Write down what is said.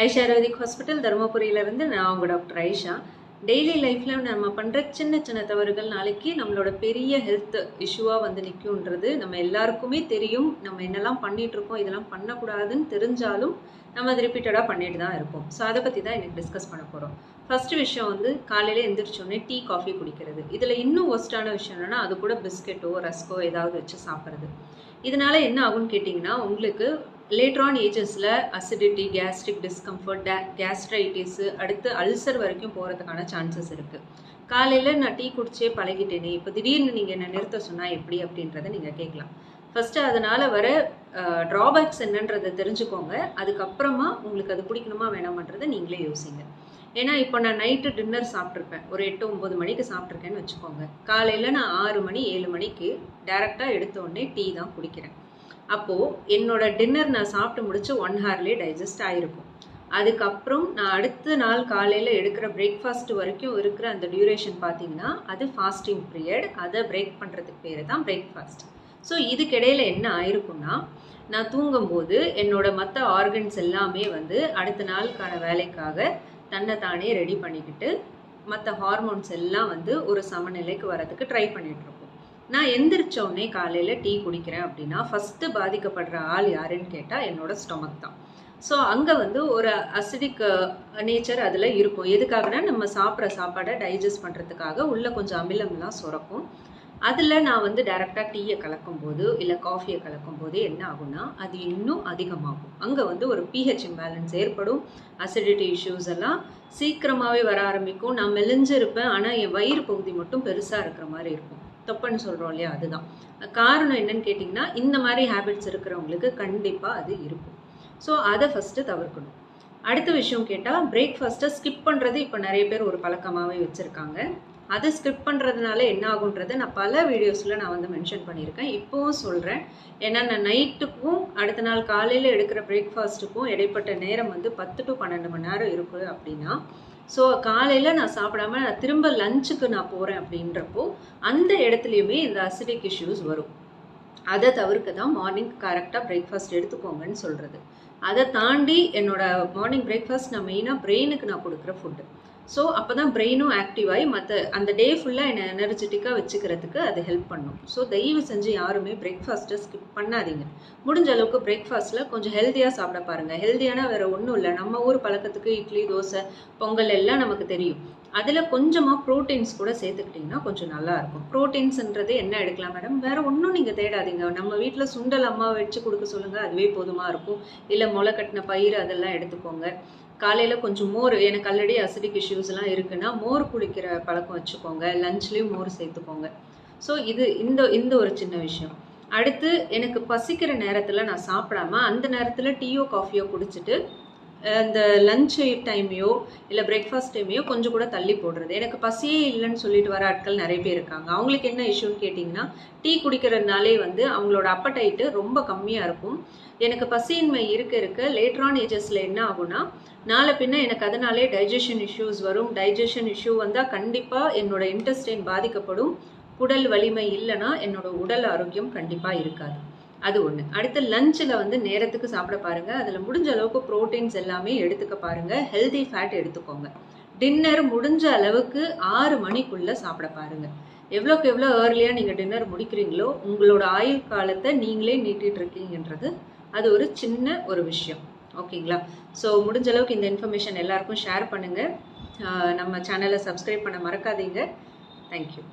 Aisha ayurvedic hospital தருமபுரியிலேருந்து நான் உங்கள் doctor Aisha. Daily லைஃப்பில் நம்ம பண்ணுற சின்ன சின்ன தவறுகள் நாளைக்கு நம்மளோட பெரிய ஹெல்த் இஷ்யூவாக வந்து நிற்கும்ன்றது நம்ம எல்லாருக்குமே தெரியும். நம்ம என்னெல்லாம் பண்ணிகிட்ருக்கோம், இதெல்லாம் பண்ணக்கூடாதுன்னு தெரிஞ்சாலும் நம்ம அது ரிப்பீட்டடாக பண்ணிட்டு தான் இருப்போம். ஸோ அதை பற்றி தான் எனக்கு டிஸ்கஸ் பண்ண போகிறோம். ஃபஸ்ட்டு விஷயம் வந்து காலையில் எந்திரிச்சோடனே டீ காஃபி குடிக்கிறது. இதில் இன்னும் ஒஸ்ட்டான விஷயம் என்னென்னா அது கூட பிஸ்கெட்டோ ரஸ்கோ ஏதாவது வச்சு சாப்பிட்றது. இதனால என்ன ஆகும்னு கேட்டிங்கன்னா, உங்களுக்கு லேட்டர் ஆன் ஏஜஸில் அசிடிட்டி, கேஸ்ட்ரிக் டிஸ்கம்ஃபர்ட், கேஸ்ட்ரைட்டிஸு, அடுத்து அல்சர் வரைக்கும் போகிறதுக்கான சான்சஸ் இருக்குது. காலையில் நான் டீ குடிச்சே பழகிட்டேனே, இப்போ திடீர்னு நீங்கள் என்ன நிறுத்த சொன்னால் எப்படி அப்படின்றத நீங்கள் கேட்கலாம். ஃபஸ்ட்டு அதனால் வர ட்ராபேக்ஸ் என்னன்றதை தெரிஞ்சுக்கோங்க. அதுக்கப்புறமா உங்களுக்கு அது பிடிக்கணுமா வேணாமன்றதை நீங்களே யோசிங்க. ஏன்னா இப்போ நான் நைட்டு டின்னர் சாப்பிட்ருப்பேன், ஒரு 8-9 மணிக்கு சாப்பிட்ருக்கேன்னு வச்சுக்கோங்க. காலையில் நான் 6 மணி 7 மணிக்கு டேரெக்டாக எடுத்த உடனே டீ தான் குடிக்கிறேன். அப்போது என்னோட டின்னர் நான் சாப்பிட்டு முடிச்சு 1 ஹவர்லேயே டைஜஸ்ட் ஆகிருக்கும். அதுக்கப்புறம் நான் அடுத்த நாள் காலையில் எடுக்கிற பிரேக்ஃபாஸ்ட் வரைக்கும் இருக்கிற அந்த டியூரேஷன் பார்த்தீங்கன்னா அது ஃபாஸ்டிங் பீரியட். அதை பிரேக் பண்ணுறதுக்கு பேர் தான் பிரேக்ஃபாஸ்ட். ஸோ இதுக்கிடையில் என்ன ஆயிருக்குன்னா, நான் தூங்கும்போது என்னோட மற்ற ஆர்கன்ஸ் எல்லாமே வந்து அடுத்த நாளுக்கான வேலைக்காக தன்னை தானே ரெடி பண்ணிக்கிட்டு மற்ற ஹார்மோன்ஸ் எல்லாம் வந்து ஒரு சமநிலைக்கு வரதுக்கு ட்ரை பண்ணிகிட்ருக்கோம். நான் எந்திரிச்சோடனே காலையில் டீ குடிக்கிறேன் அப்படின்னா ஃபஸ்ட்டு பாதிக்கப்படுற ஆள் யாருன்னு கேட்டால் என்னோட ஸ்டொமக் தான். ஸோ அங்கே வந்து ஒரு அசிடிக் நேச்சர் அதில் இருக்கும். எதுக்காகனா நம்ம சாப்பிட்ற சாப்பாடை டைஜஸ்ட் பண்ணுறதுக்காக உள்ளே கொஞ்சம் அமிலம்லாம் சுரக்கும். அதில் நான் வந்து டைரெக்டாக டீயை கலக்கும்போது இல்லை காஃபியை கலக்கும்போது என்ன ஆகும்னா அது இன்னும் அதிகமாகும். அங்கே வந்து ஒரு பிஹெச் இம்பேலன்ஸ் ஏற்படும். அசிடிட்டி இஷ்யூஸ் எல்லாம் சீக்கிரமாகவே வர ஆரம்பிக்கும். நான் மெலிஞ்சு இருப்பேன், ஆனால் என் வயிறு பகுதி மட்டும் பெருசாக இருக்கிற மாதிரி இருக்கும். தொப்பன்னு சொல்கிறோம் இல்லையா, அதுதான் காரணம். என்னன்னு கேட்டிங்கன்னா, இந்த மாதிரி ஹேபிட்ஸ் இருக்கிறவங்களுக்கு கண்டிப்பாக அது இருக்கும். ஸோ அதை ஃபஸ்ட்டு தவிர்க்கணும். அடுத்த விஷயம் கேட்டால், பிரேக்ஃபாஸ்ட்டை ஸ்கிப் பண்ணுறது இப்போ நிறைய பேர் ஒரு பழக்கமாகவே வச்சுருக்காங்க. அதை ஸ்கிப் பண்ணுறதுனால என்ன ஆகுன்றதை நான் பல வீடியோஸில் நான் வந்து மென்ஷன் பண்ணியிருக்கேன். இப்போவும் சொல்கிறேன். ஏன்னா நான் நைட்டுக்கும் அடுத்த நாள் காலையில் எடுக்கிற பிரேக்ஃபாஸ்ட்டுக்கும் இடைப்பட்ட நேரம் வந்து 10 to 12 மணி நேரம் இருக்குது அப்படின்னா, ஸோ காலையில் நான் சாப்பிடாம நான் திரும்ப லஞ்சுக்கு நான் போகிறேன் அப்படின்றப்போ அந்த இடத்துலையுமே இந்த அசிடிக் இஷ்யூஸ் வரும். அதை தவிர்க்க தான் மார்னிங் கரெக்டாக பிரேக்ஃபாஸ்ட் எடுத்துக்கோங்கன்னு சொல்கிறது. அதை தாண்டி என்னோட மார்னிங் பிரேக்ஃபாஸ்ட் நான் மெயினாக பிரெயினுக்கு நான் கொடுக்குற ஃபுட்டு. ஸோ அப்போ தான் பிரெயினும் ஆக்டிவ் ஆகி மற்ற அந்த டே ஃபுல்லாக என்னை எனர்ஜெட்டிக்காக வச்சுக்கிறதுக்கு அது ஹெல்ப் பண்ணும். ஸோ தயவு செஞ்சு யாருமே பிரேக்ஃபாஸ்ட்டை ஸ்கிப் பண்ணாதீங்க. முடிஞ்ச அளவுக்கு பிரேக்ஃபாஸ்ட்டில் கொஞ்சம் ஹெல்த்தியாக சாப்பிட பாருங்கள். ஹெல்த்தியான வேறு ஒன்றும் இல்லை, நம்ம ஊர் பழக்கத்துக்கு இட்லி, தோசை, பொங்கல் எல்லாம் நமக்கு தெரியும். அதில் கொஞ்சமாக ப்ரோட்டீன்ஸ் கூட சேர்த்துக்கிட்டிங்கன்னா கொஞ்சம் நல்லாயிருக்கும். ப்ரோட்டீன்ஸ்ன்றது என்ன எடுக்கலாம் மேடம்? வேறு ஒன்றும் நீங்கள் தேடாதீங்க. நம்ம வீட்டில் சுண்டல் அம்மா வச்சு கொடுக்க சொல்லுங்கள், அதுவே போதுமாக இருக்கும். இல்லை முளை கட்டின பயிர் அதெல்லாம் எடுத்துக்கோங்க. காலையில் கொஞ்சம் மோர், எனக்கு ஆல்ரெடி அசிடிக் இஷ்யூஸ்லாம் இருக்குன்னா மோர் குடிக்கிற பழக்கம் வச்சுக்கோங்க. லஞ்ச்லேயும் மோர் சேர்த்துக்கோங்க. ஸோ இது இந்த ஒரு சின்ன விஷயம். அடுத்து, எனக்கு பசிக்கிற நேரத்தில் நான் சாப்பிடாம அந்த நேரத்தில் டீயோ காஃபியோ குடிச்சிட்டு இந்த லஞ்ச் டைமையோ இல்லை பிரேக்ஃபாஸ்ட் டைமையோ கொஞ்சம் கூட தள்ளி போடுறது. எனக்கு பசியே இல்லைன்னு சொல்லிட்டு வர ஆட்கள் நிறைய பேர் இருக்காங்க. அவங்களுக்கு என்ன இஷ்யூன்னு கேட்டிங்கன்னா, டீ குடிக்கிறதுனாலே வந்து அவங்களோட அப்படைட்டு ரொம்ப கம்மியாக இருக்கும். எனக்கு பசியின்மை இருக்க லேட்டர் ஆன் ஏஜஸில் என்ன ஆகும்னா, நாளை பின்ன எனக்கு அதனாலே டைஜஷன் இஷ்யூஸ் வரும். டைஜஷன் இஷ்யூ வந்தால் கண்டிப்பாக என்னோட இன்டெஸ்டைன் பாதிக்கப்படும். குடல் வலிமை இல்லைன்னா என்னோட உடல் ஆரோக்கியம் கண்டிப்பாக இருக்காது. அது ஒன்று. அடுத்து லஞ்சில் வந்து நேரத்துக்கு சாப்பிட பாருங்கள். அதில் முடிஞ்ச அளவுக்கு ப்ரோட்டீன்ஸ் எல்லாமே எடுத்துக்க பாருங்கள். ஹெல்தி ஃபேட் எடுத்துக்கோங்க. டின்னர் முடிஞ்ச அளவுக்கு 6 மணிக்குள்ளே சாப்பிட பாருங்கள். எவ்வளோக்கு எவ்வளோ ஏர்லியாக நீங்கள் டின்னர் முடிக்கிறீங்களோ உங்களோட ஆயுள் காலத்தை நீங்களே நீட்டிகிட்டு இருக்கீங்கன்றது அது ஒரு சின்ன ஒரு விஷயம். ஓகேங்களா? ஸோ முடிஞ்ச அளவுக்கு இந்த இன்ஃபர்மேஷன் எல்லாருக்கும் ஷேர் பண்ணுங்கள். நம்ம சேனலை சப்ஸ்கிரைப் பண்ண மறக்காதீங்க. தேங்க்யூ.